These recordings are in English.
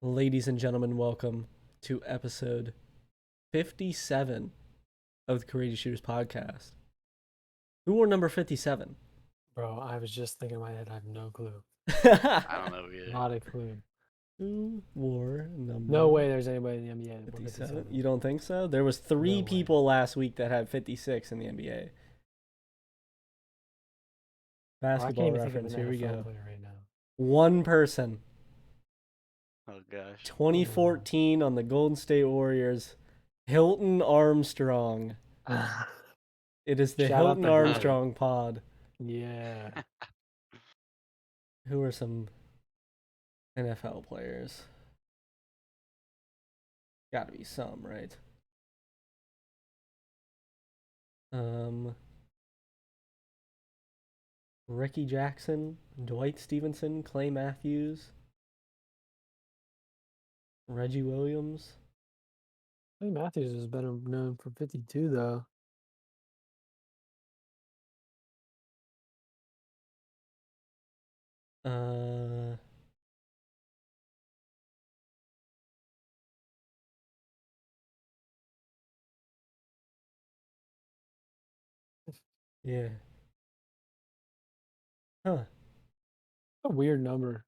Ladies and gentlemen, welcome to episode 57 of the Courageous Shooters podcast. Who wore number 57? Bro, I was just thinking in my head, I have no clue. I don't know either. Not a clue. Who wore No number way there's anybody in the NBA that wore 57? 57. You don't think so? There was No three way. people last week that had 56 in the NBA. Bro, I can't Basketball even think of reference, an here we NFL go. player right now. One person. Oh gosh. 2014 on the Golden State Warriors, Hilton Armstrong. It is the Shout out Hilton the brother. Armstrong pod. Yeah. Who are some NFL players? Gotta be some, right? Ricky Jackson, Dwight Stevenson, Clay Matthews, Reggie Williams. I think Matthews is better known for 52, though. Uh, yeah. Huh. A weird number.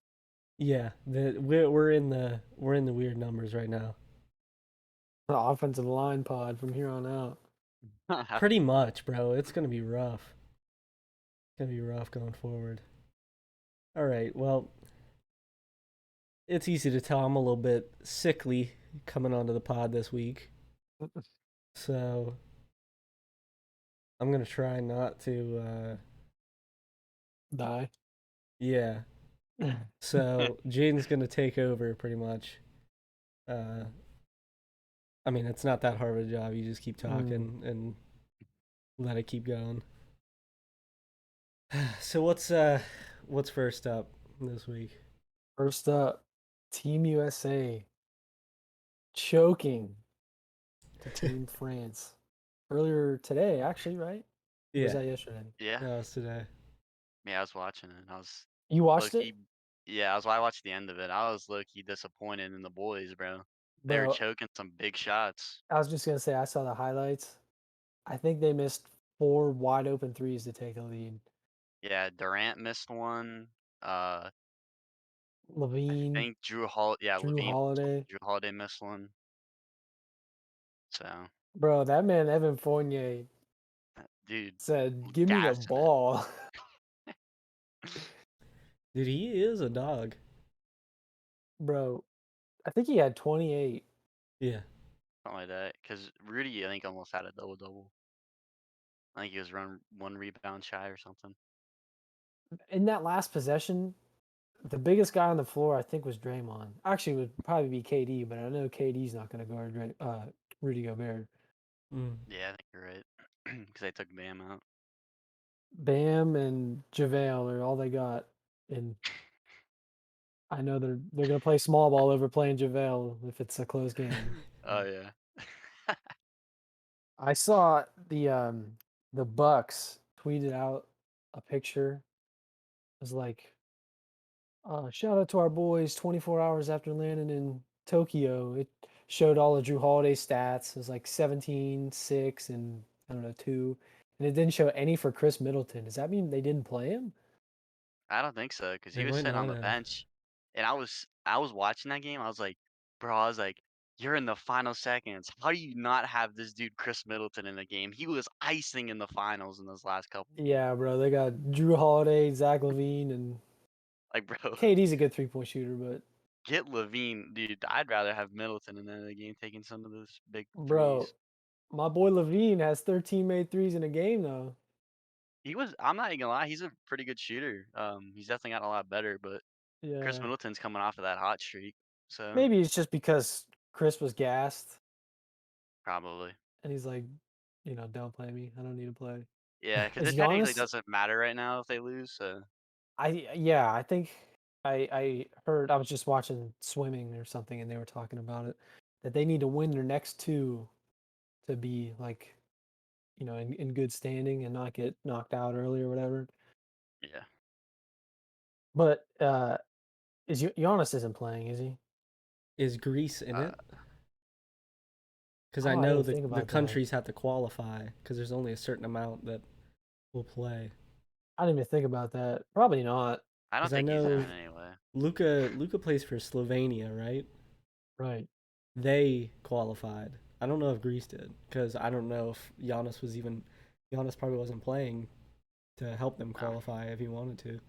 Yeah. We're in the weird numbers right now. The offensive line pod from here on out. Pretty much, bro. It's gonna be rough. It's gonna be rough going forward. All right. Well, it's easy to tell I'm a little bit sickly coming onto the pod this week. So I'm gonna try not to Die. yeah. So Jayden's gonna take over pretty much. I mean it's not that hard of a job, you just keep talking and let it keep going. So what's first up this week? First up, Team USA choking to Team France. Earlier today, actually, right? Or was Yeah, that yesterday? Yeah. that was today. Yeah, I was watching it. I was You watched it? low-key. Yeah, I watched the end of it. I was low-key disappointed in the boys, bro. They were Bro, choking some big shots. I was just gonna say I saw the highlights. I think they missed 4 wide open threes to take the lead. Yeah, Durant missed one. I Levine, think Drew Levine missed one. Holiday. Drew Holiday missed one. So, Bro, that man Evan Fournier dude, said, "Give me the gassing it. ball." Dude, he is a dog. Bro, I think he had 28. Yeah. Something like that. Because Rudy, I think, almost had a double-double. I think he was run one rebound shy or something. In that last possession, the biggest guy on the floor I think was Draymond. Actually, it would probably be KD, but I know KD's not going to guard Rudy Gobert. Mm. Yeah, I think you're right. Because they took Bam out. Bam and JaVale are all they got, and I know they're going to play small ball over playing JaVale if it's a close game. Oh yeah. I saw the Bucks tweeted out a picture. It was like, shout out to our boys 24 hours after landing in Tokyo. It showed all of Drew Holiday stats. It was like 17, 6, and I don't know, 2. And it didn't show any for Chris Middleton. Does that mean they didn't play him? I don't think so, because They he was might sitting on not the have. bench, and I was watching that game. I was like, bro, I was like, you're in the final seconds. How do you not have this dude Chris Middleton in the game? He was icing in the finals in those last couple games. Yeah, bro. They got Drew Holiday, Zach Levine, and Like, bro, KD's a good 3-point shooter, but get Levine, dude. I'd rather have Middleton in the game taking some of those big bro, threes. my boy Levine has 13 made threes in a game though. I'm not even gonna lie, he's a pretty good shooter. He's definitely gotten a lot better, but Chris Yeah. Middleton's coming off of that hot streak, so Maybe it's just because Chris was gassed probably. and he's like, don't play me. I don't need to play. Yeah, because Is it technically Giannis? doesn't matter right now if they lose, so. Yeah, I think I heard I was just watching swimming or something and they were talking about it that they need to win their next two to be like, in good standing and not get knocked out early or whatever. Yeah. But Giannis isn't playing, is he? Is Greece in Uh, it? Because I Oh, I know didn't think the about that. countries have to qualify because there's only a certain amount that will play. I didn't even think about that. Probably not. I don't Because I think he's in know it anyway. Luca plays for Slovenia, right? Right. They qualified. I don't know if Greece did because I don't know if Giannis probably wasn't playing to help them No. qualify if he wanted to.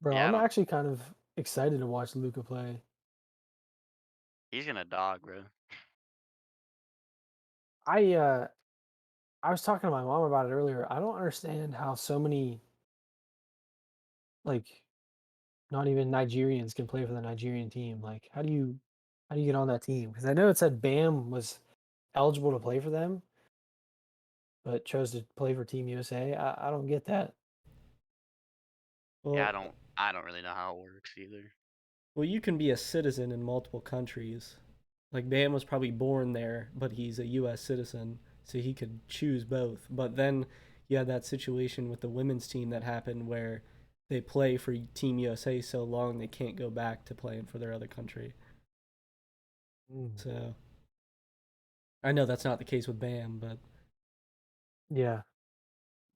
Bro, Yeah, I I'm don't. actually kind of excited to watch Luca play. He's gonna dog, bro. I uh I was talking to my mom about it earlier. I don't understand how so many like not even Nigerians can play for the Nigerian team. Like how do you get on that team? Because I know it said Bam was eligible to play for them, but chose to play for Team USA. I don't get that. Yeah, Well, I don't really know how it works either. well, you can be a citizen in multiple countries. Like Bam was probably born there, but he's a U.S. citizen, so he could choose both. But then you had that situation with the women's team that happened where they play for Team USA so long they can't go back to playing for their other country. Mm. So I know that's not the case with Bam, but Yeah,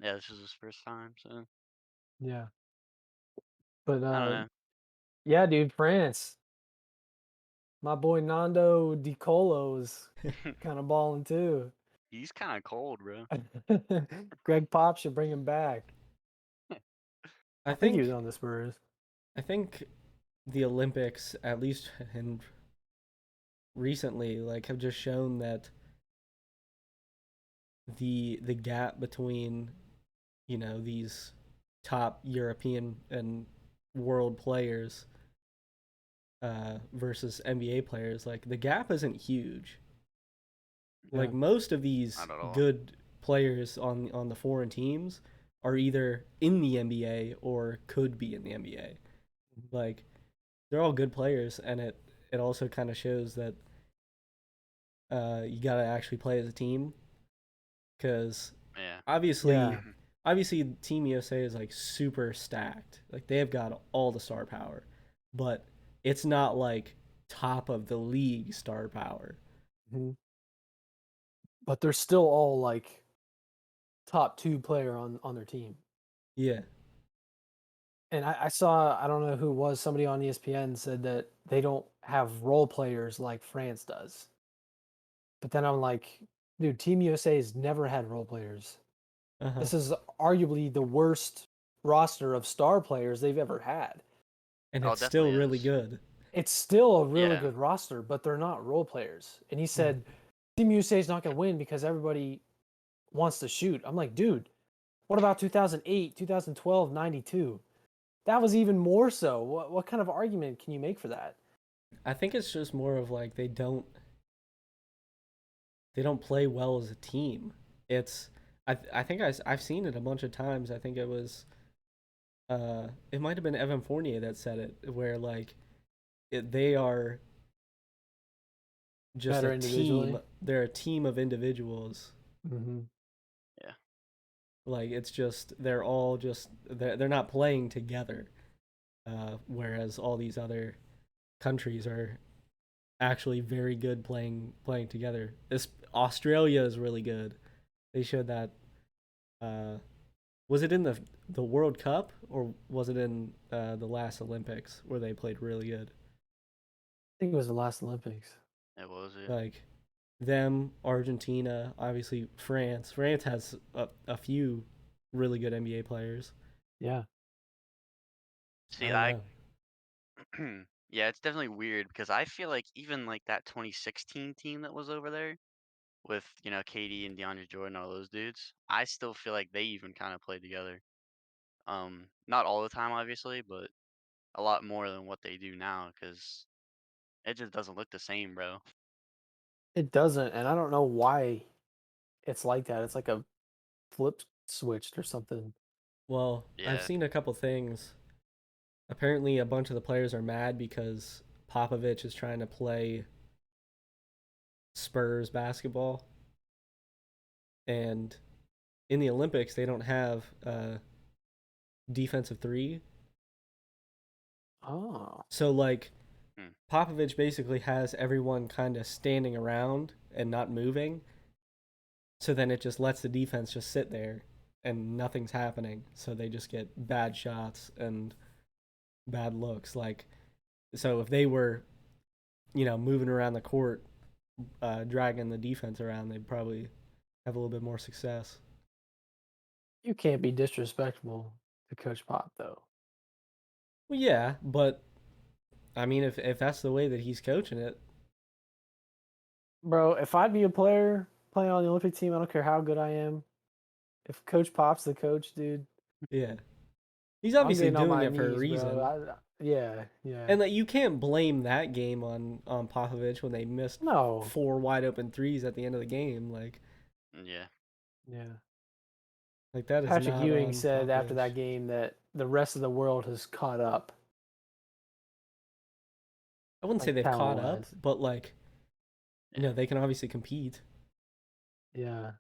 Yeah, this is his first time, so yeah. But I don't yeah, dude, France. My boy Nando Di Colo's know. kind of balling too. He's kind of cold, bro. Greg Pop should bring him back. I I think he was think on the Spurs. I think the Olympics, at least in recently, like have just shown that the gap between these top European and world players versus NBA players, like the gap isn't huge. Yeah. Like most of these Not at all. good players on the foreign teams are either in the NBA or could be in the NBA. Like they're all good players, and it also kind of shows that you got to actually play as a team because Yeah. obviously Yeah. obviously Team USA is like super stacked. Like they have got all the star power, but it's not like top of the league star power. Mhm. But they're still all like top two player on their team. Yeah. And I saw, I don't know who it was, somebody on ESPN said that they don't have role players like France does. But then I'm like, dude, Team USA has never had role players. Uh-huh. This is arguably the worst roster of star players they've ever had. And Oh, it it's still definitely really is. good. It's still a really Yeah. good roster, but they're not role players. And he Mm. said, Team USA is not going to win because everybody wants to shoot. I'm like, dude, what about 2008, 2012, 92? That was even more so. What kind of argument can you make for that? I think it's just more of like they don't play well as a team. It's I think I've seen it a bunch of times. I think it might have been Evan Fournier that said it, where like they are just a Better team. individually. They're a team of individuals. Mm-hmm. Yeah. Like it's just they're not playing together. Whereas all these other countries are actually very good playing together. This Australia is really good. They showed that. Uh, was it in the World Cup or was it in the last Olympics where they played really good? I think it was the last Olympics. It was it. Like them, Argentina, obviously France. France has a few really good NBA players. Yeah. I See, don't I know. yeah, it's definitely weird because I feel like even like that 2016 team that was over there with, KD and DeAndre Jordan, all those dudes, I still feel like they even kind of played together. Not all the time, obviously, but a lot more than what they do now because it just doesn't look the same, bro. It doesn't, and I don't know why it's like that. It's like a flip switched or something. Well, I've Yeah. seen a couple things. Apparently, a bunch of the players are mad because Popovich is trying to play Spurs basketball, and in the Olympics they don't have defensive three. Oh. So like Hmm. Popovich basically has everyone kind of standing around and not moving. So then it just lets the defense just sit there and nothing's happening. So they just get bad shots and bad looks. Like, so if they were, moving around the court, dragging the defense around, they'd probably have a little bit more success. You can't be disrespectful to Coach Pop though. Well, yeah, but I mean, if that's the way that he's coaching it, Bro, if I'd be a player playing on the Olympic team, I don't care how good I am. If Coach Pop's the coach, dude, yeah, he's I'm obviously getting on doing my it for a knees, reason. bro. Yeah. And like you can't blame that game on Popovich when they missed No. 4 wide open threes at the end of the game. Yeah. Yeah. Like that is Patrick not Ewing on said after Popovich. that game that the rest of the world has caught up, I wouldn't say like they've talent caught up, wise. but like Yeah. they can obviously compete. Yeah.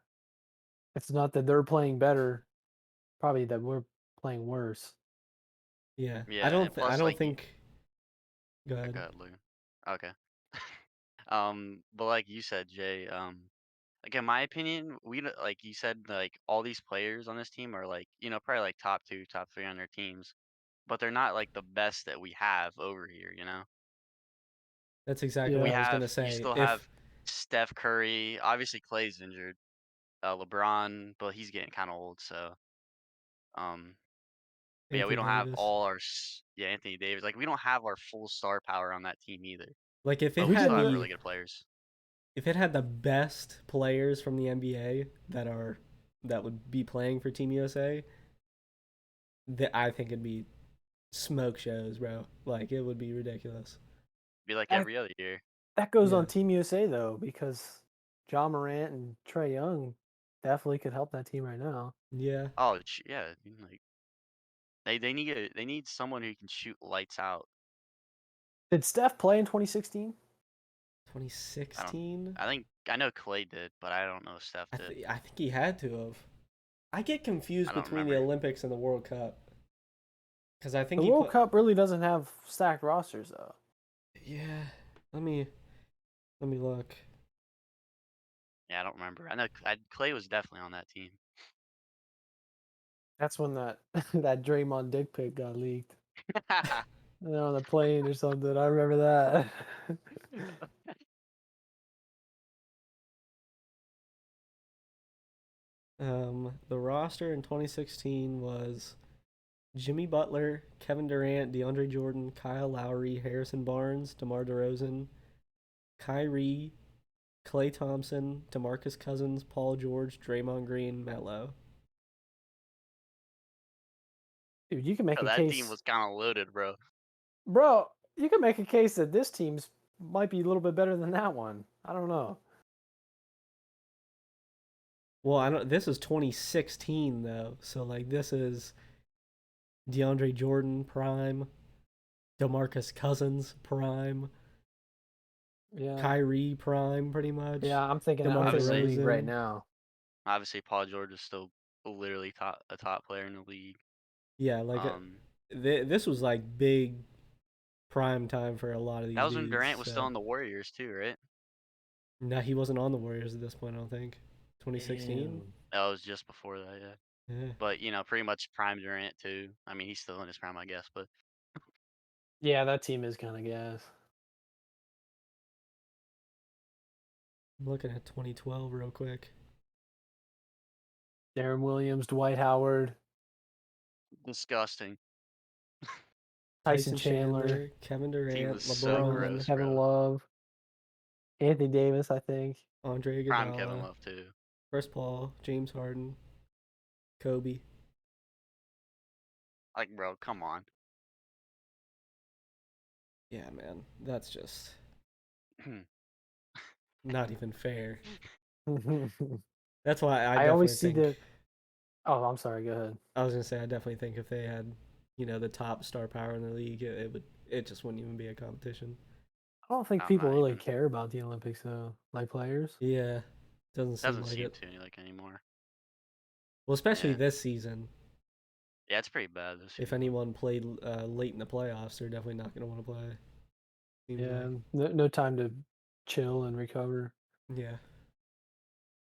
It's not that they're playing better, probably that we're playing worse. Yeah, Yeah, and I plus, don't like, think. Go ahead. go ahead, Logan. Okay. But like you said, Jay, like in my opinion, like you said, like all these players on this team are like, probably like top two, top three on their teams, but they're not like the best that we have over here. That's exactly what We I Yeah. was gonna you say. still have If Steph Curry, obviously Clay's injured, LeBron, but he's getting kind of old, so um, but yeah, we Anthony don't have Davis, all our yeah, Anthony Davis, like we don't have our full star power on that team either, like but we still have really good players. if it had the best players from the NBA that would be playing for Team USA, that I think it'd be smoke shows, bro. Like it would be ridiculous. Be like That every other year. that goes Yeah, on Team USA though, because John Morant and Trey Young definitely could help that team right now. yeah. Oh yeah, like they need someone who can shoot lights out. Did Steph play in 2016? I don't. 2016. I know Clay did, but I don't know if Steph did. I think he had to have. I get I confused don't between the remember. Olympics and the World Cup because I think The he World put. Cup really doesn't have stacked rosters though. Yeah, let me look. Yeah, I don't remember. I know Clay was definitely on that team. That's when that that Draymond dick pic got leaked. They're on the plane or something. I remember that. The roster in 2016 was Jimmy Butler, Kevin Durant, DeAndre Jordan, Kyle Lowry, Harrison Barnes, DeMar DeRozan, Kyrie, Klay Thompson, DeMarcus Cousins, Paul George, Draymond Green, Melo. Dude, you can make Oh, a that team case, was kind of loaded, bro. bro. You can make a case that this team's might be a little bit better than that one. I don't know. Well, I don't. This is 2016 though, so like this is DeAndre Jordan prime, DeMarcus Cousins prime, Yeah, Kyrie prime, pretty much. yeah. I'm thinking DeMar of the Obviously, league right DeRozan. now. obviously, Paul George is still literally a top player in the league. Yeah, like Um, this was like big prime time for a lot of that these was when dudes. Durant was still So on the Warriors too, right? no, he wasn't on the Warriors at this point. I don't think. 2016. Damn. That was just before that, yeah. Yeah, But pretty much prime Durant too. I mean, he's still in his prime, I guess. But Yeah, that team is kind of gas. I'm looking at 2012 real quick. Darren Williams, Dwight Howard, disgusting. Tyson Chandler, Kevin Team was Durant, so LeBron, gross, Kevin bro. Love, Anthony Davis. I think. Andre Prime Kevin Iguodala, Love too. Chris Paul, James Harden, Kobe. Like, bro, come on. Yeah, man, that's just not even fair. That's why I I always definitely see think. the. Oh, I'm sorry. Go ahead. I was gonna say I definitely think if they had, the top star power in the league, it just wouldn't even be a competition. I don't think I'm people not really even. care about the Olympics though, like players. Yeah, doesn't seem Doesn't like seem it. to like anymore. Well, especially Yeah, this season. yeah, it's pretty bad this If season. anyone played late in the playoffs, they're definitely not gonna want to play. Seems Yeah, like. no time to chill and recover. Yeah.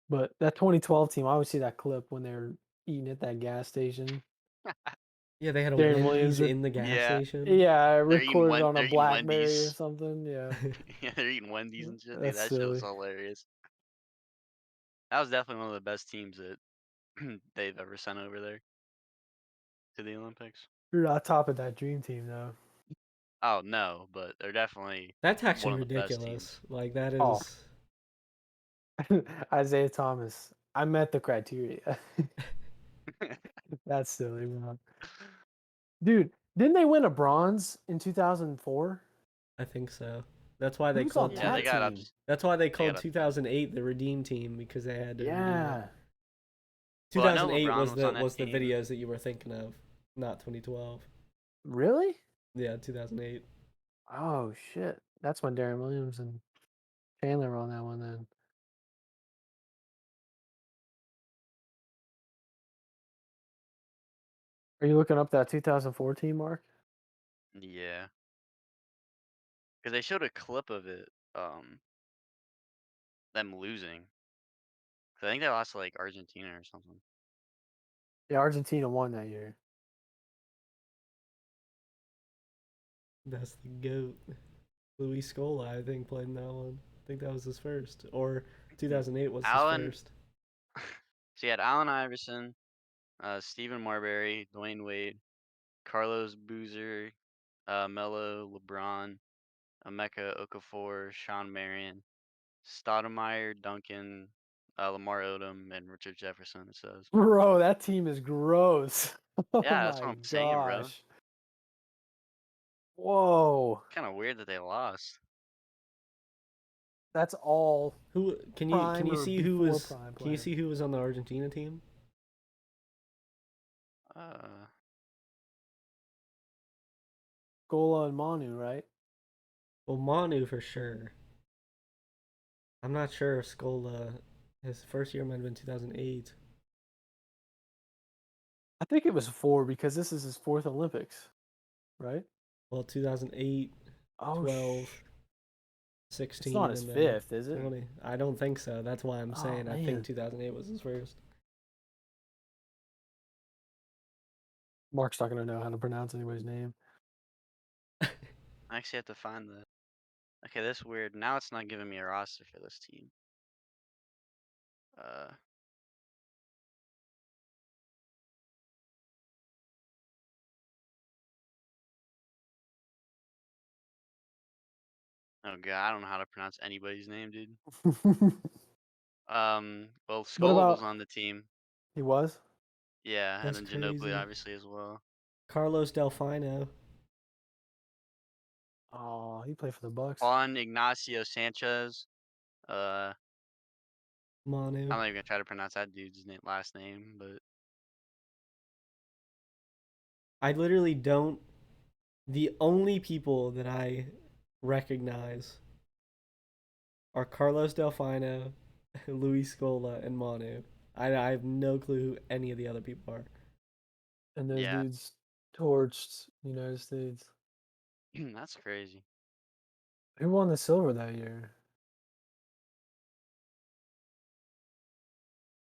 But that 2012 team, I always see that clip when they're eating at that gas station. Yeah, they had a Darren Williams, Wendy's in the gas Yeah, station. yeah, they're eating recorded on a they're eating BlackBerry or Wendy's. something. Yeah, Yeah, they're eating Wendy's and shit. Dude, that's that shit was silly. hilarious. That was definitely one of the best teams that they've ever sent over there to the Olympics. You're not topping that dream team though. Oh no, but they're definitely That's actually one of the best teams. ridiculous. Like that Oh, is. Isaiah Thomas. I met the criteria. That's silly, man. Dude, didn't they win a bronze in 2004? I think so. That's why they Who's on called. Yeah, they that got team? That's why they they called got 2008 the Redeem Team because they had to redeem it. Yeah. Well, I know 2008 LeBron was was on that the team. videos that you were thinking of, not 2012. Really? Yeah, 2008. Oh shit. That's when Darren Williams and Chandler were on that one then. Are you looking up that 2014 mark? Yeah, because they showed a clip of it, them losing. 'Cause I think they lost to like Argentina or something. Yeah, Argentina won that year. That's the goat. Luis Scola, I think, played in that one. I think that was his first, or 2008 was his Allen, first. so you had Allen Iverson, Stephen Marbury, Dwayne Wade, Carlos Boozer, Melo, LeBron, Emeka Okafor, Sean Marion, Stoudemire, Duncan, Lamar Odom, and Richard Jefferson. It says. Bro, that team is gross. Oh Yeah, that's what my I'm saying, bro. gosh. Whoa. Kind of weird that they lost. That's all Who can prime you or see who before was prime can you players. see who was on the Argentina team? Uh, Gola and Manu, right? Well, Manu for sure. I'm not sure if Scola, his first year might have been 2008. I think it was 4 because this is his 4th Olympics, right? Well, 2008, Oh, 12, it's 16, not his and then 5th, is it? 20. I don't think so. That's why I'm Oh saying I think man. 2008 was his first. Mark's not gonna know how to pronounce anybody's name. I actually have to find the. Okay, that's weird. Now it's not giving me a roster for this team. Uh, oh god, I don't know how to pronounce anybody's name, dude. Well, What Scola was about on the team. he was? Yeah, and That's then Ginobili crazy. obviously as well. Carlos Delfino. Oh, he played for the Bucks. Juan Ignacio Sanchez. I'm Manu. not even gonna try to pronounce that dude's last name, but I literally don't. The only people that I recognize are Carlos Delfino, Luis Scola, and Manu. I have no clue who any of the other people are. And those yeah, dudes torched the United States. that's crazy. Who won the silver that year?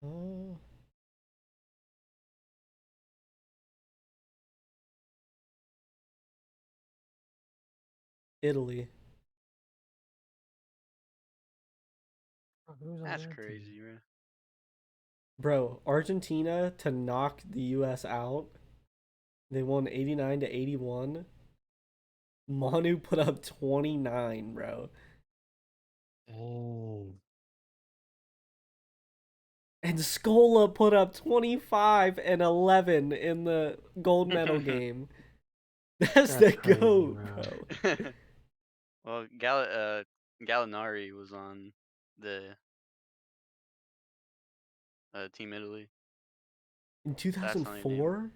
Oh, Italy. Who was on That's that team? crazy, bro. Bro, Argentina to knock the US out. They won 89 to 81. Manu put up 29, bro. Oh. And Scola put up 25 and 11 in the gold medal game. That's the Crazy, GOAT, bro. bro. Well, Gallinari was on the Team Italy. In That's not even. 2004?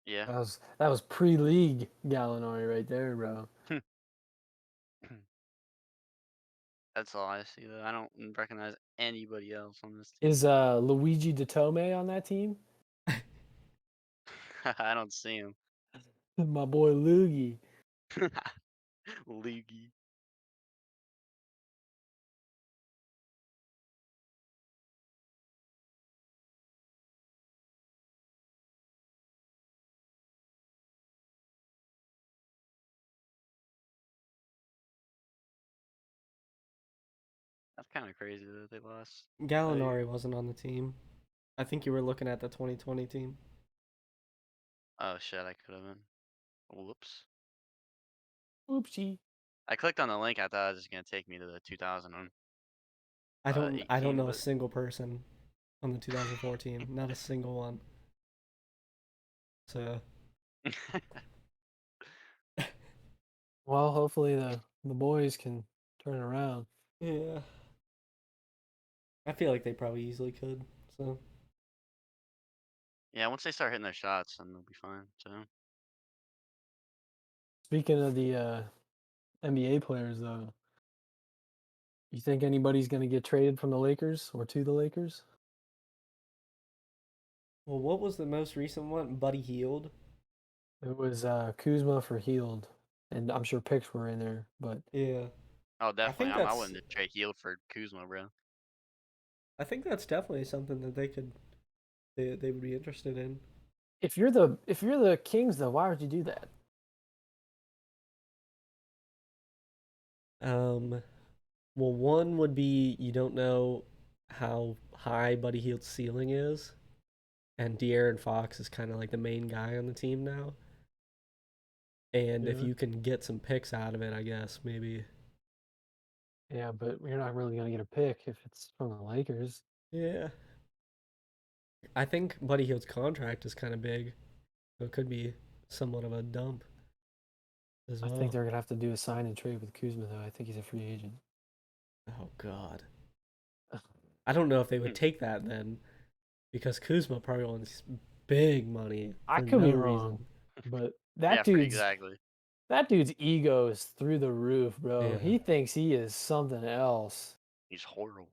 Yeah. That was pre-league Gallinari right there, bro. That's all I see though. I don't recognize anybody else on this team. Is Luigi Datome on that team? I don't see him. My boy Luigi. Loogie. That's kind of crazy that they lost. Gallinari wasn't on the team. I think you were looking at the 2020 team. Oh shit, I could have been. Whoops. Oopsie. I clicked on the link. I thought it was just gonna take me to the 2018, I don't know a but single person on the 2014. Not a single one. So Well, hopefully the boys can turn it around. yeah, I feel like they probably easily could. So yeah, once they start hitting their shots, then they'll be fine. So Speaking of the NBA players, though, you think anybody's going to get traded from the Lakers or to the Lakers? well, what was the most recent one? Buddy Healed. It was Kuzma for Healed, and I'm sure picks were in there, but Yeah, oh, I definitely. think I that's wouldn't trade Healed for Kuzma, bro. I think that's definitely something that they would be interested in. if you're the Kings, though, why would you do that? Well, one would be you don't know how high Buddy Hield's ceiling is, and De'Aaron Fox is kind of like the main guy on the team now. And if Yeah. you can get some picks out of it, I guess maybe. Yeah, but you're not really going to get a pick if it's from the Lakers. Yeah, I think Buddy Hield's contract is kind of big, so it could be somewhat of a dump as I well. think they're going to have to do a sign and trade with Kuzma, though. I think he's a free agent. Oh God, I don't know if they would take that then, because Kuzma probably wants big money I for could no be reason. wrong, but Yeah, exactly. that dude's ego is through the roof, bro. Yeah. He thinks he is something else. He's horrible.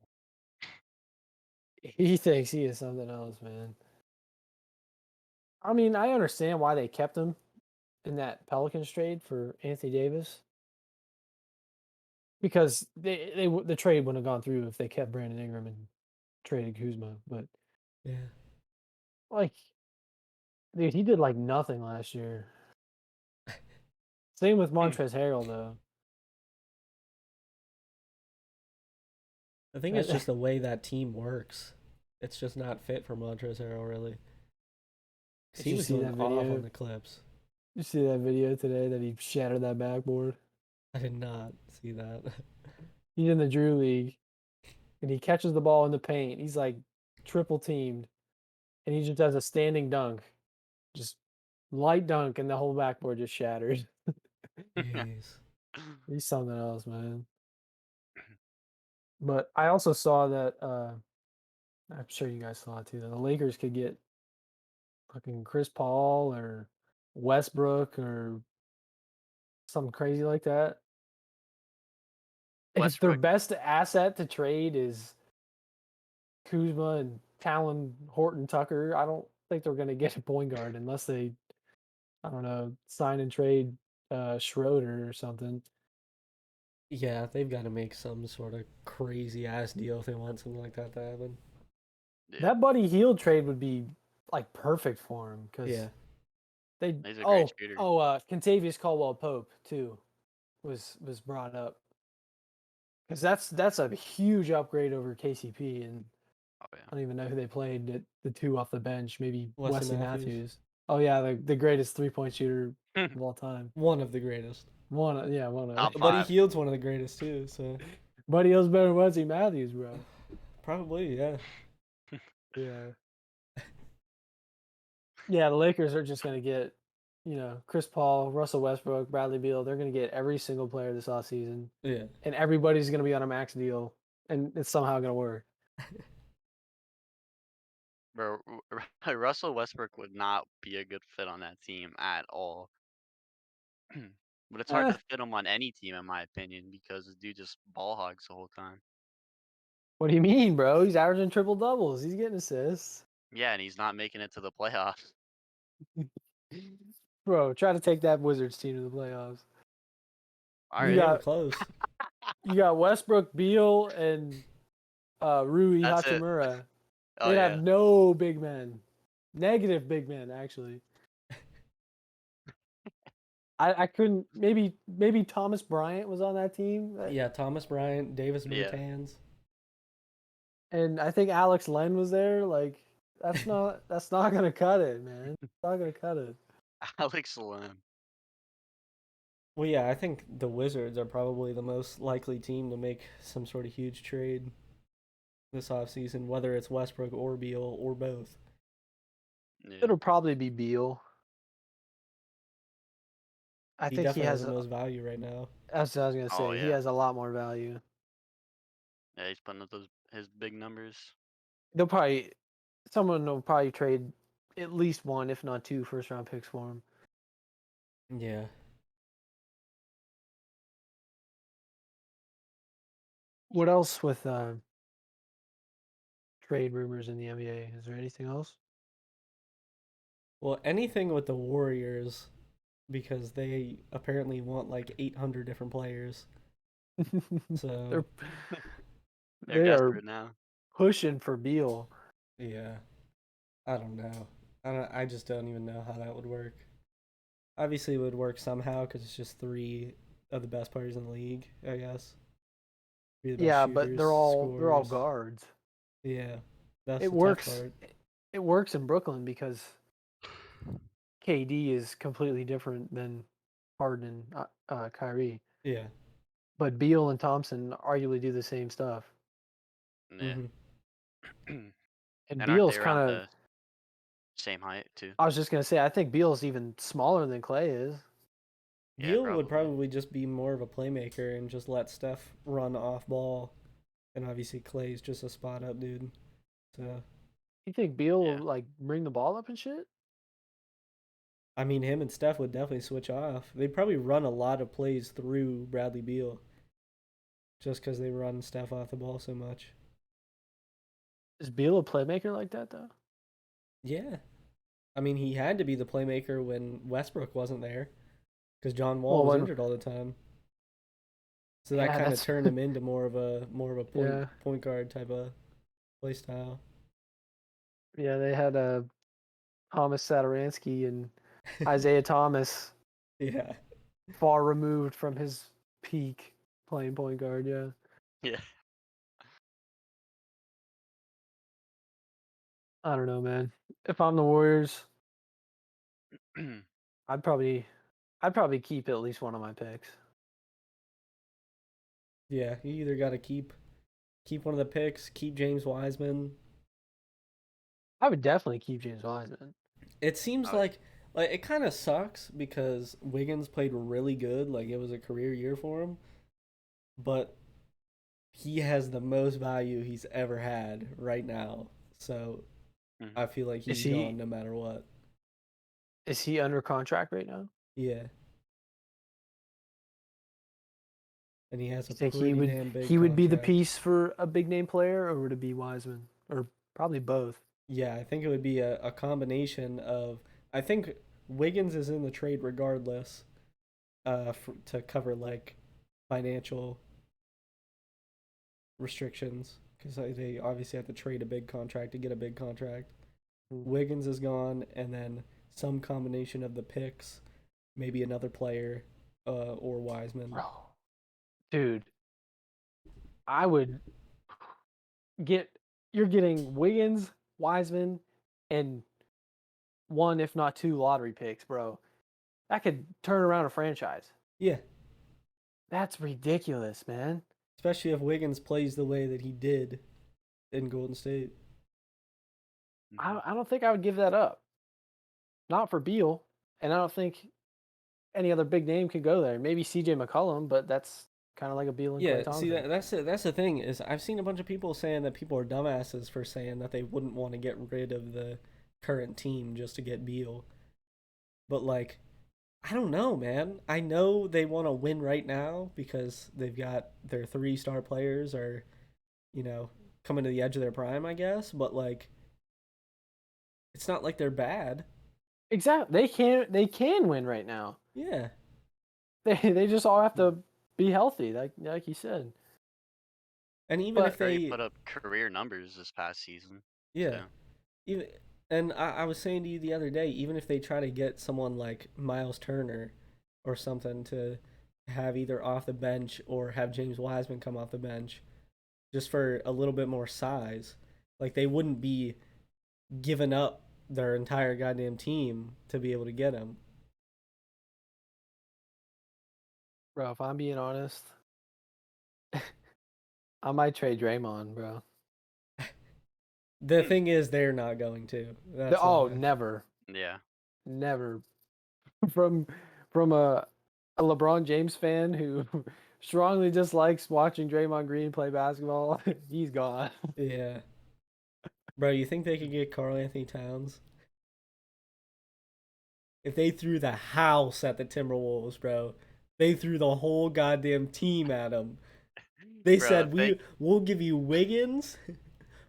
He thinks he is something else, man. I mean, I understand why they kept him in that Pelicans trade for Anthony Davis because the trade wouldn't have gone through if they kept Brandon Ingram and traded Kuzma. But Yeah. like, dude, he did like nothing last year. Same with Montrezl Harrell, though. I think it's just the way that team works. It's just not fit for Montrezl Harrell, really. 'Cause Did he you was see going that off video? on the Clips. You see that video today that he shattered that backboard? I did not see that. He's in the Drew League, and he catches the ball in the paint. He's like triple teamed, and he just does a standing dunk, just light dunk, and the whole backboard just shattered. Jeez. He's something else, man. But I also saw that. I'm sure you guys saw it too. That the Lakers could get fucking Chris Paul or Westbrook or something crazy like that. If their Westbrook. best asset to trade is Kuzma and Talon Horton Tucker, I don't think they're going to get a point guard unless they, I don't know, sign and trade Schroeder or something. Yeah, they've got to make some sort of crazy ass deal if they want something like that to happen. Yeah, That Buddy Hield trade would be like perfect for him because Yeah. they. he's a great shooter. Contavious Caldwell Pope too was brought up because that's a huge upgrade over KCP, and Oh yeah. I don't even know who they played the two off the bench. Maybe Wesley Wesley Matthews. Matthews. Oh yeah, the greatest 3-point shooter of all time. One of the greatest. One of Top Buddy five. Hield's one of the greatest too, so Buddy Hield's better than Wesley Matthews, bro. probably, yeah. Yeah. Yeah, the Lakers are just gonna get, Chris Paul, Russell Westbrook, Bradley Beal. They're gonna get every single player this offseason, Yeah. and everybody's gonna be on a max deal, and it's somehow gonna work. Bro, Russell Westbrook would not be a good fit on that team at all. But it's hard Eh, to fit him on any team, in my opinion, because the dude just ball hogs the whole time. what do you mean, bro? He's averaging triple doubles. He's getting assists. Yeah, and he's not making it to the playoffs. Bro, try to take that Wizards team to the playoffs. All You They right. were got close. you got Westbrook, Beal, and Rui That's it. Hachimura. Oh They'd have yeah. no big men. Negative big men, actually. I couldn't. Maybe Thomas Bryant was on that team, Yeah, Thomas Bryant, Davis Yeah. Bertans. and I think Alex Len was there. Like that's not gonna cut it, man. It's not gonna cut it. Alex Len. Well, yeah, I think the Wizards are probably the most likely team to make some sort of huge trade this offseason, whether it's Westbrook or Beal or both. Yeah. It'll probably be Beal. I He think he definitely has has. the most value right now. That's what I was gonna Oh say. He yeah. has a lot more value. Yeah, he's putting up his big numbers. They'll probably someone will probably trade at least one, if not two, first-round picks for him. Yeah. What else with trade rumors in the NBA? Is there anything else? Well, anything with the Warriors, because they apparently want like 800 different players. So, They're They're they are desperate now. pushing for Beal. yeah. I don't know. I just don't even know how that would work. Obviously, it would work somehow because it's just three of the best players in the league, I guess. Be the best Yeah, but shooters, they're all scorers. guards. Yeah, that's It the tough works. part. It works in Brooklyn because KD is completely different than Harden and Kyrie. Yeah. But Beal and Thompson arguably do the same stuff. Yeah. hmm And And aren't Beal's they kind around of. the same height too? I was just gonna say, I think Beal's even smaller than Clay is. Yeah, Beal would probably. probably just be more of a playmaker and just let Steph run off ball. And obviously, Clay's just a spot up dude. So, You think Beal will Yeah. like bring the ball up and shit? I mean, him and Steph would definitely switch off. They'd probably run a lot of plays through Bradley Beal just because they run Steph off the ball so much. Is Beal a playmaker like that though? Yeah. I mean, he had to be the playmaker when Westbrook wasn't there because John Wall Well, was when injured all the time. So that yeah, kind of that's turned him into more of a yeah, point guard type of play style. yeah. They had Thomas Satoransky and Isaiah Thomas Yeah. far removed from his peak playing point guard. Yeah, Yeah. I don't know, man. If I'm the Warriors, I'd probably keep at least one of my picks. Yeah, you either got to keep one of the picks, keep James Wiseman. I would definitely keep James Wiseman. It seems Oh yeah. like it kind of sucks because Wiggins played really good, like it was a career year for him, but he has the most value he's ever had right now. So I feel like Is he's gone he no matter what. under contract right now? Yeah. And he has You a think pretty damn big he would be the contract. piece for a big name player, or would it be Wiseman, or probably both? Yeah, I think it would be a combination of. I think Wiggins is in the trade regardless, to cover like financial restrictions because they obviously have to trade a big contract to get a big contract. Wiggins is gone, and then some combination of the picks, maybe another player, or Wiseman. Bro, dude, I would get. You're getting Wiggins, Wiseman, and one, if not two, lottery picks, bro. That could turn around a franchise. Yeah, That's ridiculous, man. especially if Wiggins plays the way that he did in Golden State. I don't think I would give that up. Not for Beal, and I don't think any other big name could go there. Maybe C.J. McCollum, but that's kind of like a Beal and Clay Yeah, see Thompson. that's the thing is I've seen a bunch of people saying that people are dumbasses for saying that they wouldn't want to get rid of the current team just to get Beal. But like I don't know, man. I know they want to win right now because they've got their three-star players are, you know, coming to the edge of their prime, I guess, but like it's not like they're bad. Exactly. They can win right now. Yeah. They just all have to be healthy, like you said. And even But if Already they, put up career numbers this past season. yeah, So even and I was saying to you the other day, even if they try to get someone like Miles Turner or something to have either off the bench or have James Wiseman come off the bench just for a little bit more size, like they wouldn't be giving up their entire goddamn team to be able to get him. bro, if I'm being honest, I might trade Draymond, bro. The thing is, they're not going to. That's Oh, why. never, yeah. never. From from a LeBron James fan who strongly dislikes watching Draymond Green play basketball, he's gone. Yeah, bro, you think they could get Karl Anthony Towns? If they threw the house at the Timberwolves, bro, they threw the whole goddamn team at them. They Bro, said we'll give you Wiggins,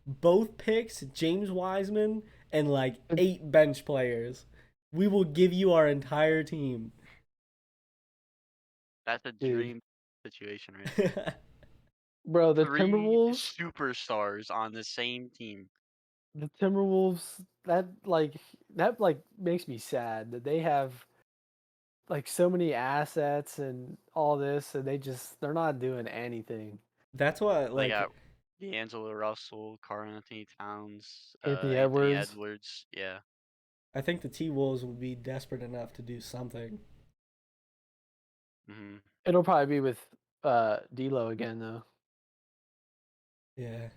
both picks, James Wiseman, and like 8 bench players. We will give you our entire team. that's a Dude, dream situation right there. bro, Three superstars on the same team. the Timberwolves, that makes me sad that they have like so many assets and all this, and they're not doing anything. That's what They like got D'Angelo Russell, Karl Anthony Towns, Anthony Anthony Edwards, Edwards. Yeah. I think the T Wolves will be desperate enough to do something. hmm it'll probably be with D'Lo again though. Yeah.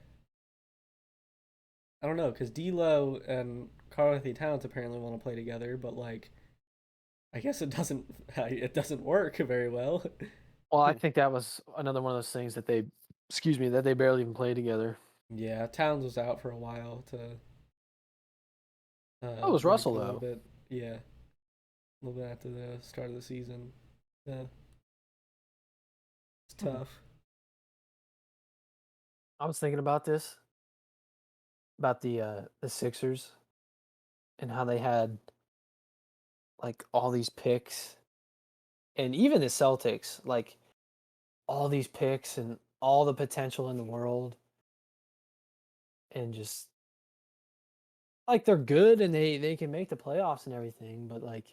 I don't know, because D'Lo and Karl Anthony Towns apparently want to play together, but like, I guess it doesn't work very well. Well, I think that was another one of those things that that they barely even played together. Yeah, Towns was out for a while to Oh, it was like Russell a little though. bit, yeah, a little bit after the start of the season. Yeah, it's Hmm. tough. I was thinking about this, about the Sixers and how they had like all these picks, and even the Celtics, like all these picks and all the potential in the world, and just like they're good and they can make the playoffs and everything, but like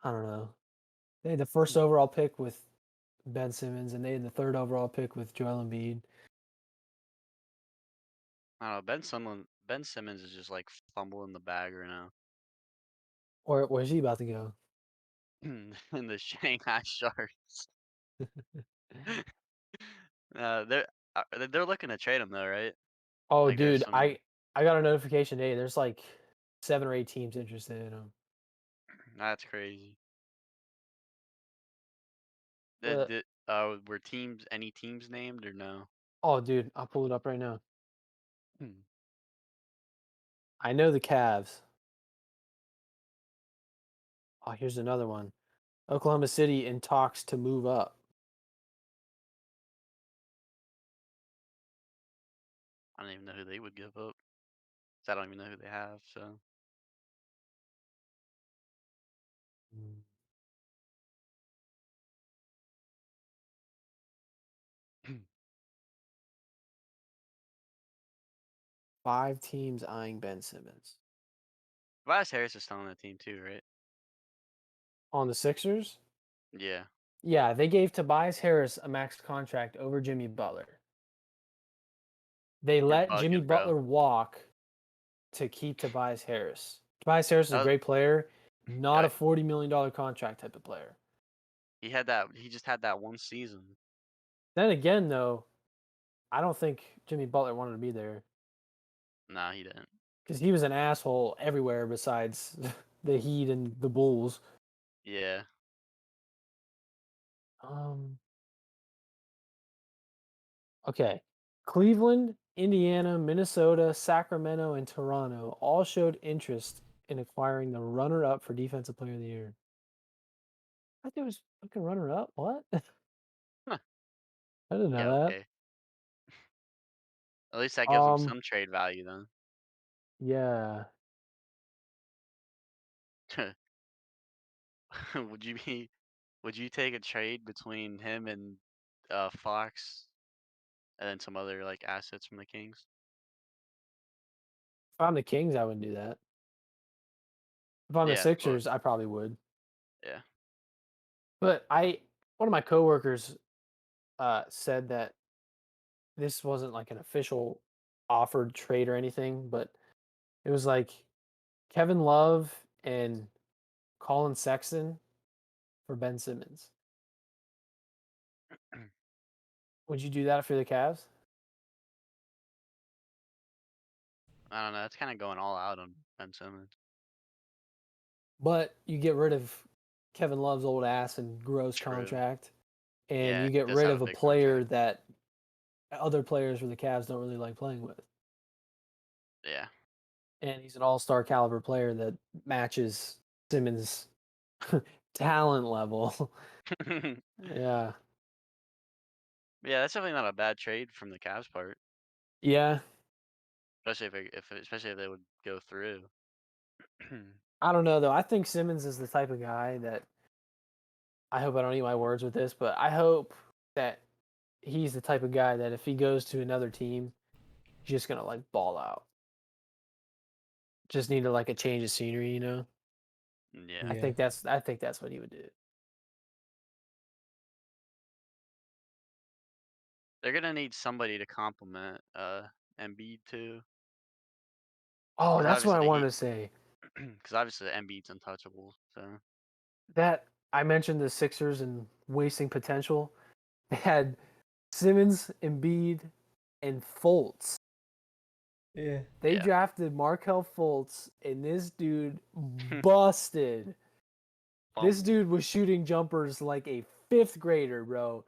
I don't know. They had the first overall pick with Ben Simmons, and they had the third overall pick with Joel Embiid. I don't know. Ben Simmons is just like fumbling the bag right now. Or where's he about to go? In the Shanghai Sharks. They're they're looking to trade him though, right? Oh, Like there's dude, some. I got a notification today. There's like 7 or 8 teams interested in him. That's crazy. Uh, Were any teams named or no? oh, dude, I'll pull it up right now. Hmm. I know the Cavs. Oh, here's another one. Oklahoma City in talks to move up. I don't even know who they would give up. 'Cause I don't even know who they have. So Mm. 5 teams eyeing Ben Simmons. Tobias Harris is still on that team too, right? On the Sixers? Yeah. Yeah, they gave Tobias Harris a max contract over Jimmy Butler. They You're let Jimmy bugging, bro. Butler walk to keep Tobias Harris. Tobias Harris is a That was, great player, not a uh, $40 million contract type of player. he had that. He just had that one season. Then again, though, I don't think Jimmy Butler wanted to be there Nah, he didn't. because he was an asshole everywhere besides the Heat and the Bulls. Yeah. Um, okay. Cleveland, Indiana, Minnesota, Sacramento, and Toronto all showed interest in acquiring the runner up for Defensive Player of the Year. I think it was fucking runner up. What? I Huh. didn't Yeah. know Okay. At least that that. gives him some trade value Yeah. then. Would you be? Would you take a trade between him and Fox, and then some other like assets from the Kings? If I'm the Kings, I wouldn't do that. If I'm the Yeah, but Sixers, I probably would. yeah. But one of my coworkers said that this wasn't like an official offered trade or anything, but it was like Kevin Love and Colin Sexton for Ben Simmons. Would you do that if you're the Cavs? I don't know. That's kind of going all out on Ben Simmons. But you get rid of Kevin Love's old ass and gross True. contract, and Yeah, you he get does rid have of a a big player contract. that other players for the Cavs don't really like playing with. Yeah. And he's an all-star caliber player that matches Simmons' talent level. Yeah. Yeah, that's definitely not a bad trade from the Cavs part, Yeah. especially especially if they would go through. I don't know though. I think Simmons is the type of guy that I hope I don't eat my words with this, but I hope that he's the type of guy that if he goes to another team, he's just gonna like ball out. Just need like a change of scenery, you know? Yeah. I Yeah. think that's what he would do. They're gonna need somebody to complement Embiid too, Oh, because that's what obviously I the wanted Heat, to say. because obviously Embiid's untouchable. So That I mentioned the Sixers and wasting potential. They had Simmons, Embiid, and Fultz. Yeah. They yeah. drafted Markel Fultz, and this dude busted. This Bum. dude was shooting jumpers like a fifth grader, bro.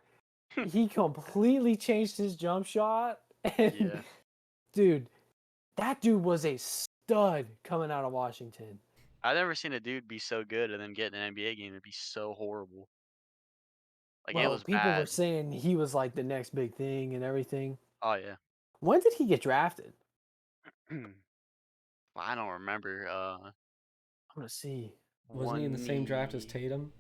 He completely changed his jump shot. And, Yeah. dude, that dude was a stud coming out of Washington. I've never seen a dude be so good and then get in an NBA game and be so horrible. Like it Well, was people were bad. saying he was like the next big thing and everything. Oh yeah. When did he get drafted? Well, I don't remember. I'm going to see. Wasn't he in the same draft as 20. Tatum?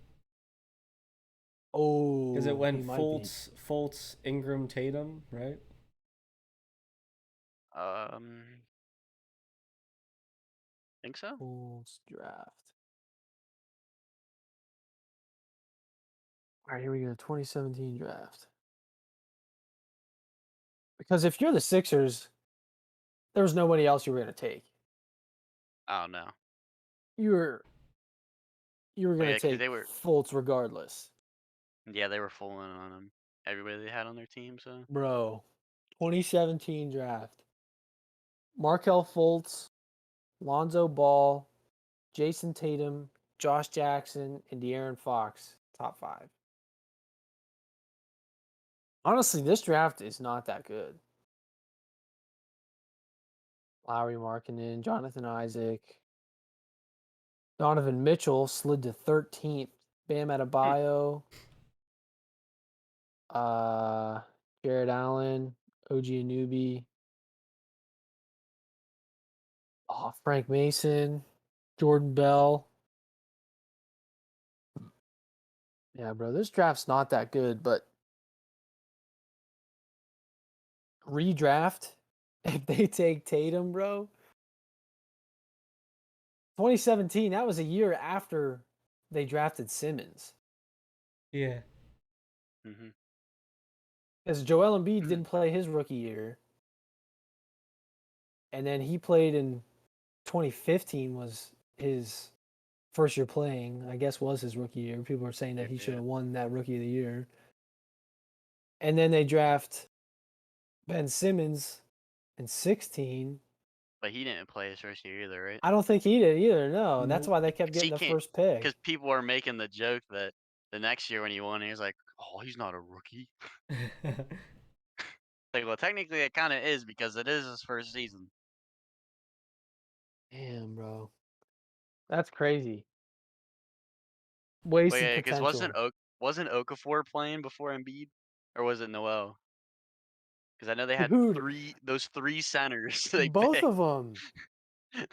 Because it Oh, he went might be. Fultz, Ingram, Tatum, right? Think so. Bulls draft. All right, here we go. 2017 draft. Because if you're the Sixers, there was nobody else you were going to take. I don't know. You were But going yeah, to because take Fultz regardless. they were full in on him. Everybody they had on their team. So Bro, 2017 draft. Markel Fultz, Lonzo Ball, Jason Tatum, Josh Jackson, and De'Aaron Fox, top 5. Honestly, this draft is not that good. Lowry Markkinen, Jonathan Isaac, Donovan Mitchell slid to 13th. Bam Adebayo, uh, Jared Allen, OG Anunoby, Frank Mason, Jordan Bell. Yeah, bro, this draft's not that good, but redraft if they take Tatum, bro. 2017, that was a year after they drafted Simmons. Yeah. hmm Because Joel Embiid didn't play his rookie year. And then he played in 2015 was his first year playing, I guess was his rookie year. People are saying that he should yeah. have won that rookie of the year. And then they draft Ben Simmons in 16. But he didn't play his first year either, right? I don't think he did either, no. And that's Nope. why they kept Because getting he the can't. first pick. Because people are making the joke that the next year when he won, he was like, "Oh, he's not a rookie." Like, well, technically it kind of is because it is his first season. Damn, bro. That's crazy. But Wasted yeah, because potential. wasn't Okafor playing before Embiid, or was it Noel? Because I know they had Dude, those three centers they both picked. of them.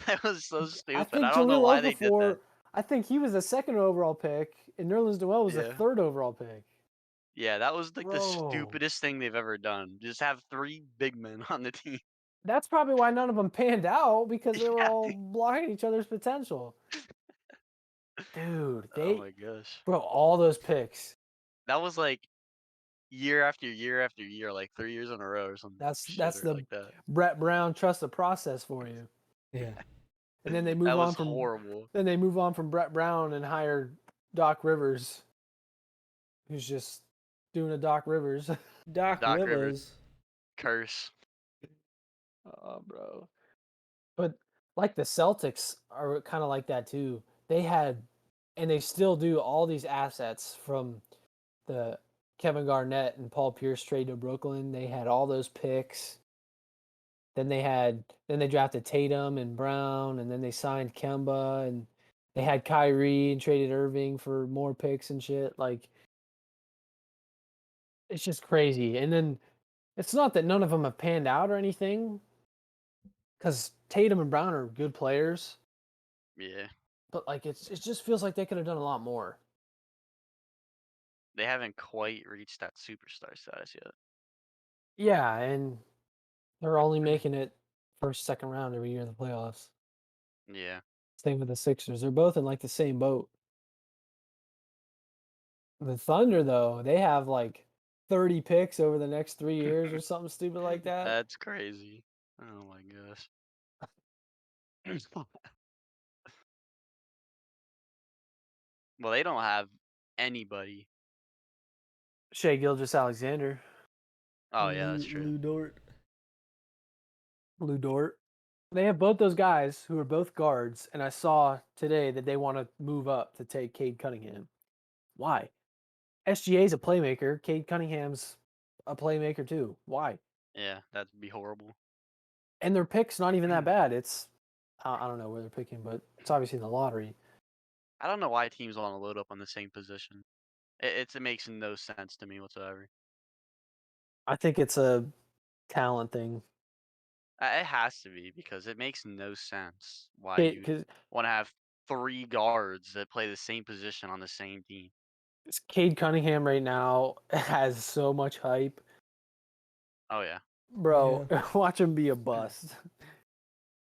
That was so I stupid. I think don't know Jahlil why they did Okafor. that. I think he was the second overall pick, and Nerlens Noel was the Yeah. third overall pick. Yeah, that was like the Bro, stupidest thing they've ever done. Just have 3 big men on the team. that's probably why none of them panned out because they were Yeah. all blocking each other's potential. Dude, Oh my gosh. bro, all those picks. That was like year after year after year, like 3 years in a row or some That's shitter the like that. Brett Brown trust the process for you. Yeah. And then they That move was on from horrible. Brett Brown and hire Doc Rivers, who's just doing a Doc Rivers. Doc Doc Rivers Rivers. curse. Oh, bro. But like the Celtics are kind of like that too. They had, and they still do, all these assets from the Kevin Garnett and Paul Pierce trade to Brooklyn. They had all those picks. Then they drafted Tatum and Brown, and then they signed Kemba, and they had Kyrie and traded Irving for more picks and shit. Like, it's just crazy. And then it's not that none of them have panned out or anything, because Tatum and Brown are good players. Yeah. But like, it just feels like they could have done a lot more. They haven't quite reached that superstar status yet. Yeah, and they're only making it first, second round every year in the playoffs. Yeah. Same with the Sixers. They're both in like the same boat. The Thunder, though, they have like 30 picks over the next 3 years or something stupid like that. That's crazy. Oh my gosh. Well, they don't have anybody. Shea Gilgeous Alexander, Oh yeah, that's true. Lou Dort. Lou Dort. They have both those guys who are both guards, and I saw today that they want to move up to take Cade Cunningham. Why? SGA's a playmaker. Cade Cunningham's a playmaker too. Why? Yeah, that'd be horrible. And their pick's not even that bad. It's I don't know where they're picking, but it's obviously in the lottery. I don't know why teams want to load up on the same position. It makes no sense to me whatsoever. I think it's a talent thing. It has to be because it makes no sense why you Because want to have 3 guards that play the same position on the same team. Cade Cunningham right now has so much hype. Oh yeah. Bro, watch him be a bust.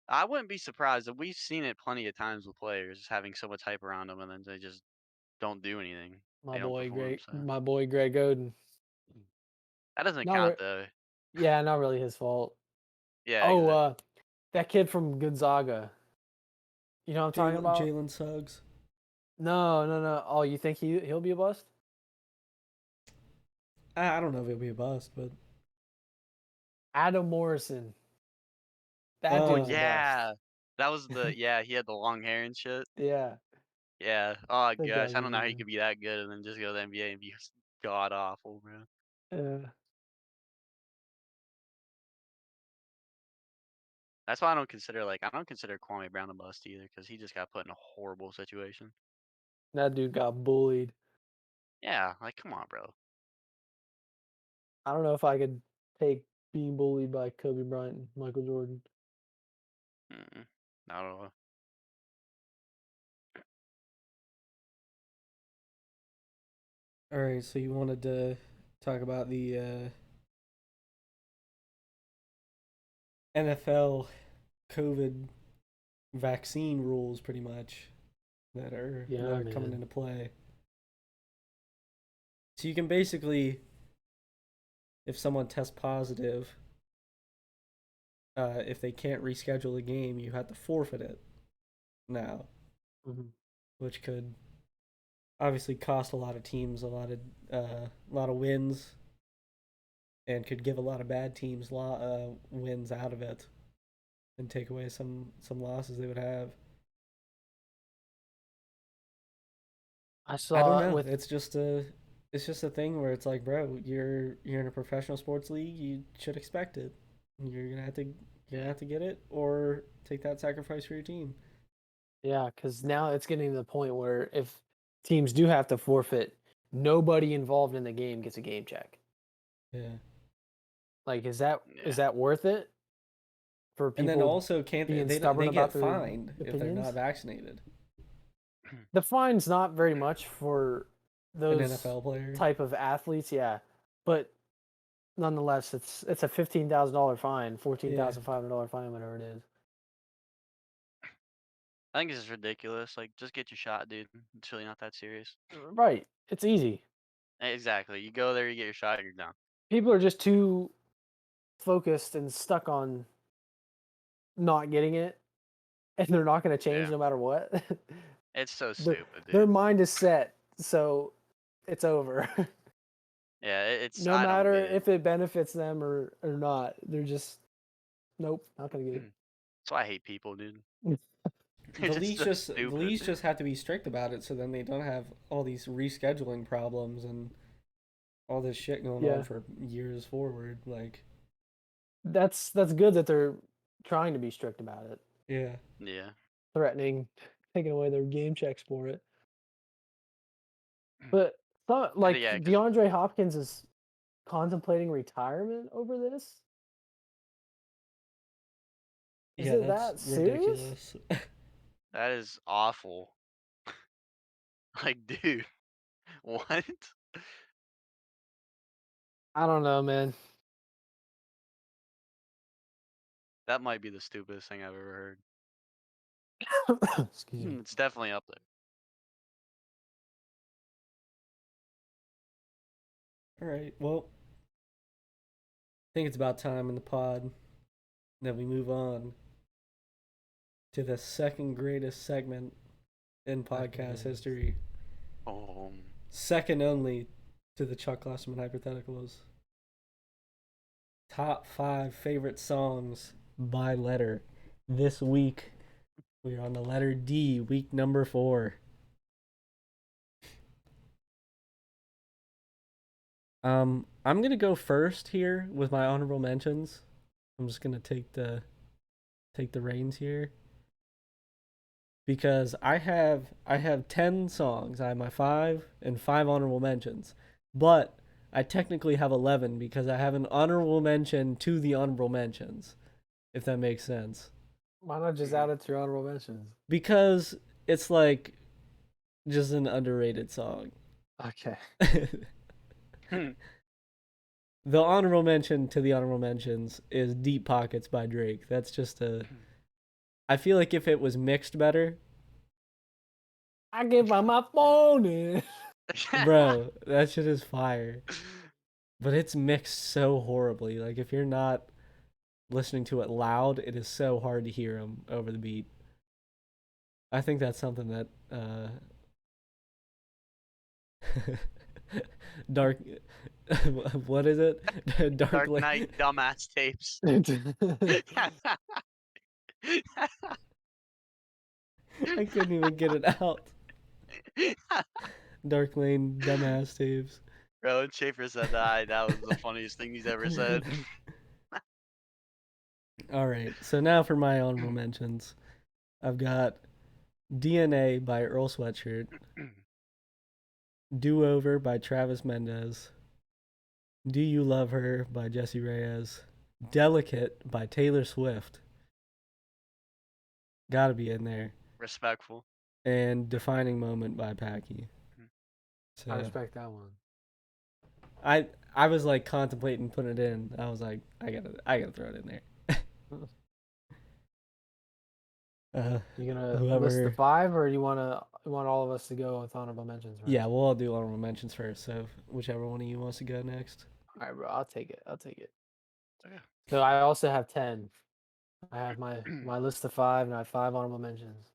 I wouldn't be surprised. We've seen it plenty of times with players having so much hype around them and then they just don't do anything. They don't perform. So My boy Greg Oden. that doesn't Not count re- though. yeah, not really his fault. Yeah, Oh, exactly. that kid from Gonzaga. You know what I'm talking about? Jalen Suggs. No. Oh, you think he'll be a bust? I don't know if it'll be a bust, but Adam Morrison. That Oh, dude's a Yeah, bust. that was the yeah. He had the long hair and shit. Yeah, Yeah. Oh that gosh, guy's I don't know how he amazing. could be that good and then just go to the NBA and be god awful, bro. Yeah. That's why I don't consider Kwame Brown a bust either because he just got put in a horrible situation. That dude got bullied. Yeah, like come on, bro. I don't know if I could take being bullied by Kobe Bryant and Michael Jordan. Not at all. all right. So you wanted to talk about the NFL COVID vaccine rules, pretty much that are coming into play. So you can basically, if someone tests positive, if they can't reschedule a game, you have to forfeit it now, which could obviously cost a lot of teams a lot of wins, and could give a lot of bad teams wins out of it, and take away some losses they would have. I I saw don't it know. with It's just a thing where it's like, bro, you're in a professional sports league. You should expect it. You're gonna have to get it or take that sacrifice for your team. yeah, because now it's getting to the point where if teams do have to forfeit, nobody involved in the game gets a game check. Yeah. Like, is Yeah. that worth it for And then people also being they stubborn get about their fined if they're opinions? not vaccinated. The fine's not very much for An those NFL player. type of athletes, yeah. But nonetheless, it's a $15,000 fine, $14,500 fine, whatever it is. I think this is ridiculous. Like, just get your shot, dude. It's really not that serious. Right. It's easy. Exactly. You go there, you get your shot, you're done. People are just too focused and stuck on not getting it, and they're not going to change Yeah. no matter what. It's so their, stupid, their dude. mind is set, so it's over. Yeah, it's No I don't matter get it. if it benefits them or not, they're just nope, not gonna get That's why I hate people, dude. it. They're just so The stupid. leagues just have to be strict about it, so then they don't have all these rescheduling problems and all this shit going on Yeah, for years forward. Like, that's good that they're trying to be strict about it, yeah, Yeah. threatening taking away their game checks for it. But like Yeah, because DeAndre Hopkins is contemplating retirement over this. Is yeah, it that's that serious? ridiculous. that is awful. Like, dude, what? I don't know, man. That might be the stupidest thing I've ever Excuse heard. me. It's definitely up there. All right, well, I think it's about time in the pod that we move on to the second greatest segment in podcast history, second only to the Chuck Glassman hypotheticals. Top 5 favorite songs by letter. This week, we are on the letter D, week number 4. I'm gonna go first here with my honorable mentions. I'm just gonna take the reins here because I have 10 songs. I have my 5 and 5 honorable mentions, but I technically have 11 because I have an honorable mention to the honorable mentions, if that makes sense. Why not just add it to your honorable mentions? Because it's like just an underrated song. Okay. The honorable mention to the honorable mentions is Deep Pockets by Drake. That's just a. I feel like if it was mixed better, I give my phone in. bro, that shit is fire. But it's mixed so horribly. Like, if you're not listening to it loud, it is so hard to hear him over the beat. I think that's something that. Dark. What is it? Dark Knight dumbass tapes. I couldn't even get it out. Dark Lane dumbass tapes. Bro, when Shaffer said that was the funniest thing he's ever said. All right, so now for my honorable mentions. I've got DNA by Earl Sweatshirt, Do Over by Travis Mendez, Do You Love Her by Jesse Reyes, Delicate by Taylor Swift. Gotta be in there. Respectful. And Defining Moment by Packy. I So respect that one. I was like contemplating putting it in. I was like, I gotta throw it in there. You gonna whoever- list the 5, or you want all of us to go with honorable mentions? Right? Yeah, we'll all do honorable mentions first. So whichever one of you wants to go next. All right, bro. I'll take it. Okay. So I also have 10. I have my list of 5, and I have 5 honorable mentions.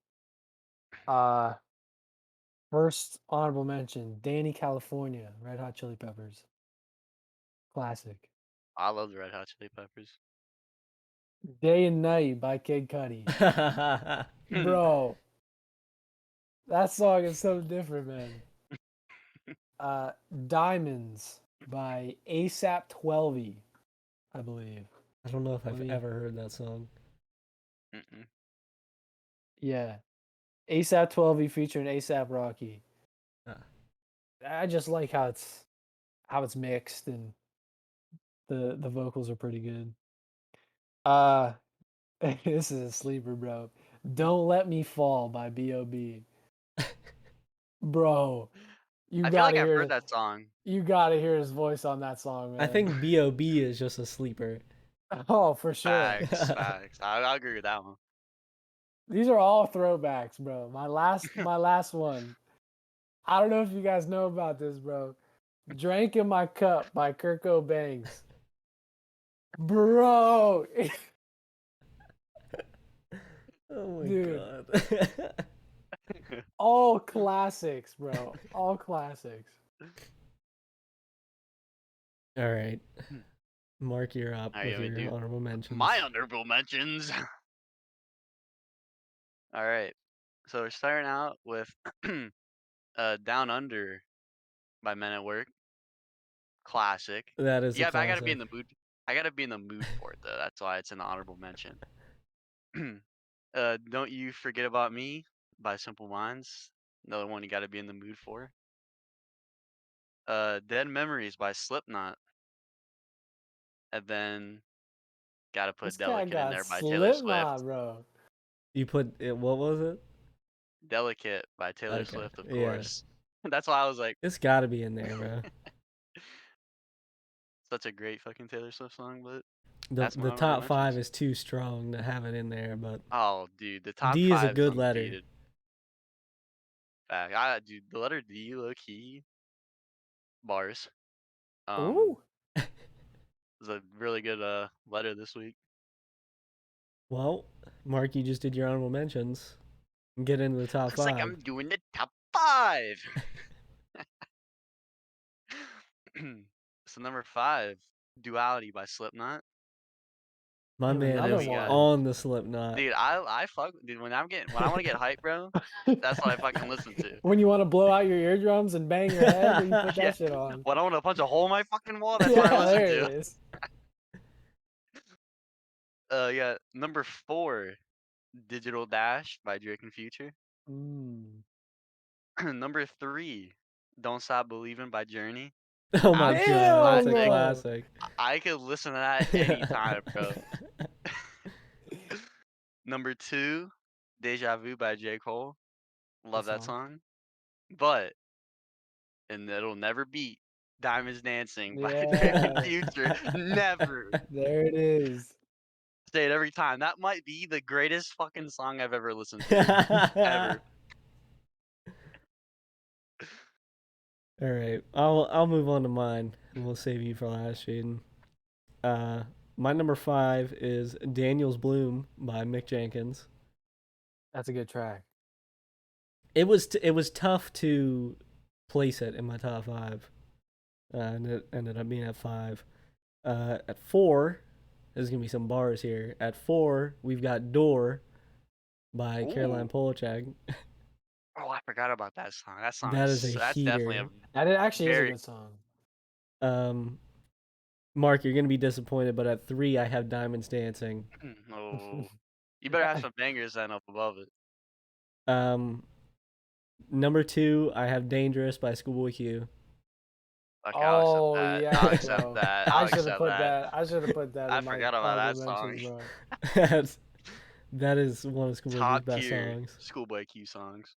First honorable mention: Danny California, Red Hot Chili Peppers. Classic. I love the Red Hot Chili Peppers. Day and Night by Kid Cudi. Bro, that song is so different, man. Diamonds by ASAP 12, I believe. I don't know if I've Me. ever heard that song. Mm-mm. Yeah. ASAP 12 featuring ASAP Rocky. Ah. I just like how it's mixed, and the vocals are pretty good. This is a sleeper, bro. Don't Let Me Fall by B.O.B. Bro, you I feel like gotta I've hear heard that song. you gotta hear his voice on that song, I man. think B.O.B. is just a sleeper. Oh, for sure. Facts. I'll agree with that one. These are all throwbacks, bro. My last one. I don't know if you guys know about this, bro. Drank in My Cup by Kurt Bangs. Bro, Oh my dude, god. all classics, bro. All classics. All right. Mark, you're up Alright, with yeah, we your do. honorable mentions. My honorable mentions. All right. So we're starting out with Down Under by Men at Work. Classic. That is a Yeah, but I gotta be classic. in the mood. I gotta be in the mood for it though. That's why it's an honorable mention. Don't You Forget About Me by Simple Minds. Another one you gotta be in the mood for. Dead Memories by Slipknot. And then gotta put This guy Delicate in got there by Taylor Slipknot, Swift. bro. You put it, what was it? Delicate by Taylor Okay. Swift, of Yeah. course. That's why I was like, It's got to be in there, bro. such a great fucking Taylor Swift song, but The that's my the honorable top 5 mentions. is too strong to have it in there, but Oh, dude, the top D is a 5 is good letter. undefeated. Dude, the letter D, low key, bars. Ooh. Was a really good letter this week. Well, Mark, you just did your honorable mentions. Get into the top Looks like 5. I'm doing the top 5. So number 5, Duality by Slipknot. My Damn, man And then another is we got, one. on the Slipknot. dude, I fuck, dude, when I want to get hype, bro, that's what I fucking listen to. When you want to blow out your eardrums and bang your head, you put Yeah. that shit on. When I want to punch a hole in my fucking wall, that's what I Yeah, listen there to. it is. Yeah, number 4, Digital Dash by Drake and Future. Mm. Number 3, Don't Stop Believing by Journey. Oh my Absolute god, that's a classic. classic. I could listen to that anytime, bro. Number 2, Deja Vu by J. Cole. Love Good that song. song. But, and it'll never beat Diamonds Dancing by Drake and Yeah. Future. Never. There it is. Say it every time. That might be the greatest fucking song I've ever listened to. Ever. All right, I'll move on to mine, and we'll save you for last, Jayden. My number 5 is Daniel's Bloom by Mick Jenkins. That's a good track. It was tough to place it in my top 5, and it ended up being at 5. At 4, there's gonna be some bars here. At 4, we've got Door by Caroline Ooh. Polachek. Oh, I forgot about that song. That song That is a is that's definitely a heater. That it actually is a very good song. Mark, you're gonna be disappointed, but at 3, I have Diamonds Dancing. oh. You better have some bangers then up above it. Number 2, I have Dangerous by Schoolboy Q. Okay, I'll accept Oh that. yeah, I'll accept bro. that. I I'll should have accept put that. that. I should have put that I in my forgot about honorable that song. mentions, bro. That is one of Schoolboy Q's Top best tier songs. Schoolboy Q songs.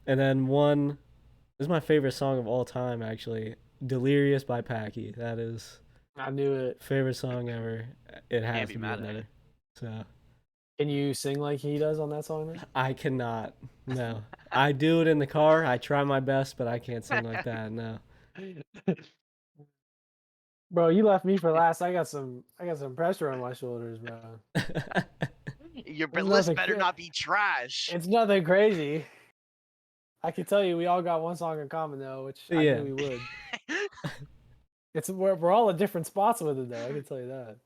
And then one, this is my favorite song of all time, actually. Delirious by Packy. That is I knew it. favorite song ever. It has Can't be to be mad in at there. it. So Can you sing like he does on that song? Then? I cannot. No. I do it in the car. I try my best, but I can't sing like that. No. Bro, you left me for last. I got some pressure on my shoulders, bro. Your It's list nothing. better not be trash. It's nothing crazy. I can tell you, we all got one song in common though, which I Yeah. knew we would. It's we're all at different spots with it though. I can tell you that.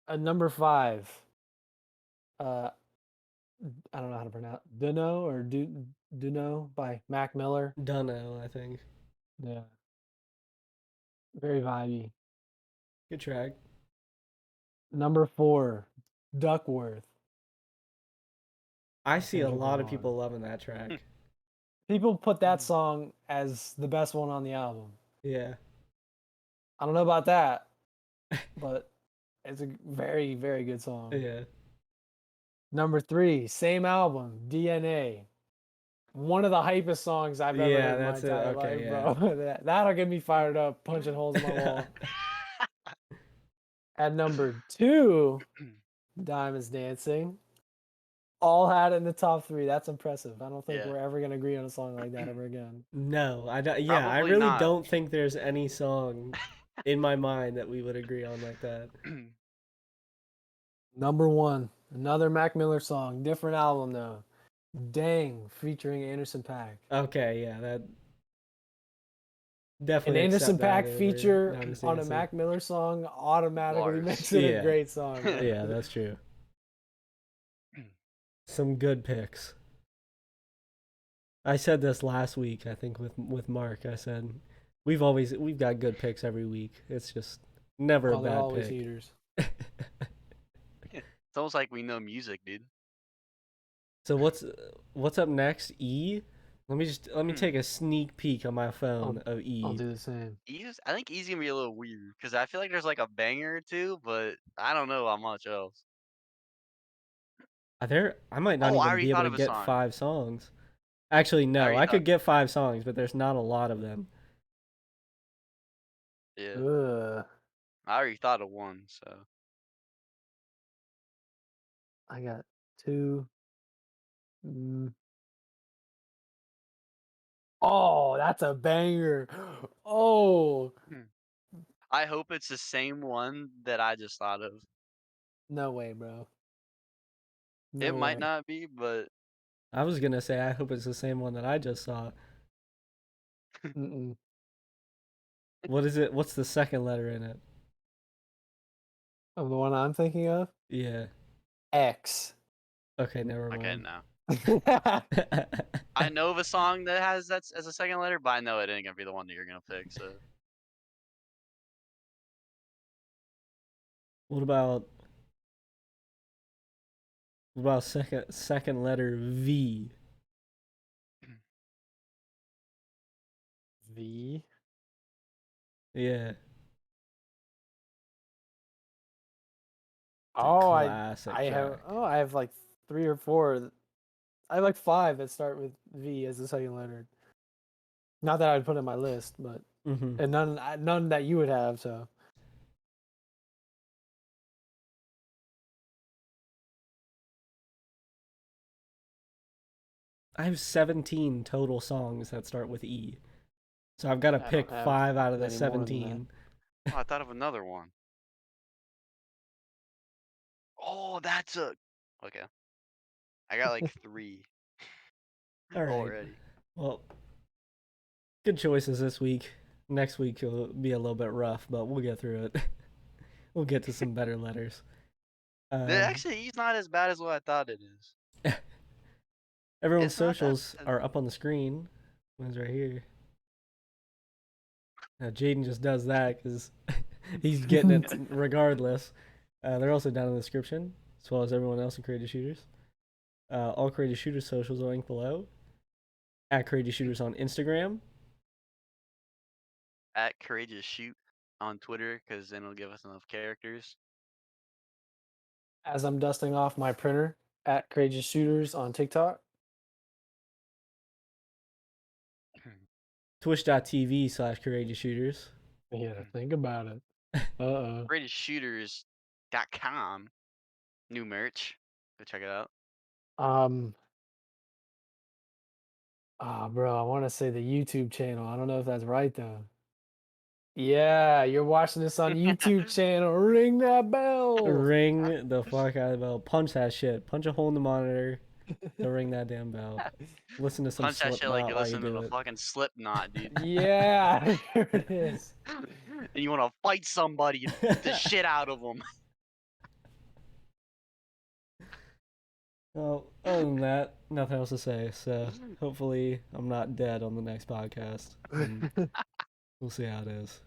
Yeah. Number 5. I don't know how to pronounce Duno or Duno by Mac Miller. Dunno, I think. Yeah. Very vibey. Good track. Number 4, Duckworth. I see a Kendrick lot of Lamar. people loving that track. People put that song as the best one on the album. Yeah. I don't know about that, but it's a very, very good song. Yeah. Number 3, same album, DNA. one of the hypest songs I've ever Yeah, heard in my that's it. entire Okay, life, bro. That'll get me fired up, punching holes in my wall. At number 2, Diamonds Dancing. All had it in the top 3. That's impressive. I don't think Yeah. we're ever gonna agree on a song like that ever again. No, I don't. Yeah, I Probably really not. don't think there's any song in my mind that we would agree on like that. Number 1, another Mac Miller song, different album though. Dang, featuring Anderson .Paak. Okay, yeah, that An definitely Anderson accept that .Paak over feature Diamonds on a Dancing. Mac Miller song automatically Bars. makes it a Yeah. great song. Bro. Yeah, that's true. Some good picks. I said this last week, I think with Mark. I said we've got good picks every week. It's just never a Oh, they're bad always pick. heaters. It's almost like we know music, dude. So what's up next? E. Let me take a sneak peek on my phone of E. I'll do the same. I think E's gonna be a little weird because I feel like there's like a banger or two, but I don't know how much else. I might not Oh, I even already be able thought to of a get song. 5 songs. Actually, I no. already I thought. could get 5 songs, but there's not a lot of them. Yeah, Ugh, I already thought of one. So I got 2. Mm. Oh, that's a banger. Oh, I hope it's the same one that I just thought of. no way, bro. It No might way. not be, but I was gonna say I hope it's the same one that I just saw. Mm-mm. What is it? What's the second letter in it? Of the one I'm thinking of, Yeah. X. Okay, never okay, mind. no. I know of a song that has that as a second letter, but I know it ain't gonna be the one that you're gonna pick. So What about second letter V? V. Yeah. It's a Oh, classic track. I have like 3 or 4. I have like 5 that start with V as the second letter. Not that I'd put in my list, but Mm-hmm. and none that you would have. So I have 17 total songs that start with E. So I've got to I don't pick have 5 out of the many more than that. 17. oh, I thought of another one. Oh, that's a okay. I got like 3 All right. already. Well, good choices this week. Next week will be a little bit rough, but we'll get through it. We'll get to some better letters. Actually, he's not as bad as what I thought it is. Everyone's It's not that socials bad. are up on the screen. Mine's right here. Jayden just does that because he's getting it regardless. They're also down in the description, as well as everyone else in Creative Shooters. All Creative Shooters socials are linked below. At Creative Shooters on Instagram. At Courageous Shoot on Twitter because then it'll give us enough characters. As I'm dusting off my printer, at Courageous Shooters on TikTok. Twitch.tv/Courageous Shooters. Yeah, think about it. Uh-oh. CourageousShooters.com. New merch. Go check it out. Bro, I want to say the YouTube channel. I don't know if that's right though. Yeah, you're watching this on YouTube channel. Ring that bell. Ring the fuck out of the bell. Punch that shit. Punch a hole in the monitor to ring that damn bell. Listen to some Punch that shit like Slipknot you're while you listening do to it. fucking Slipknot, dude. Yeah, there it is. And you want to fight somebody and beat the shit out of them. Well, other than that, nothing else to say. So hopefully I'm not dead on the next podcast. And we'll see how it is.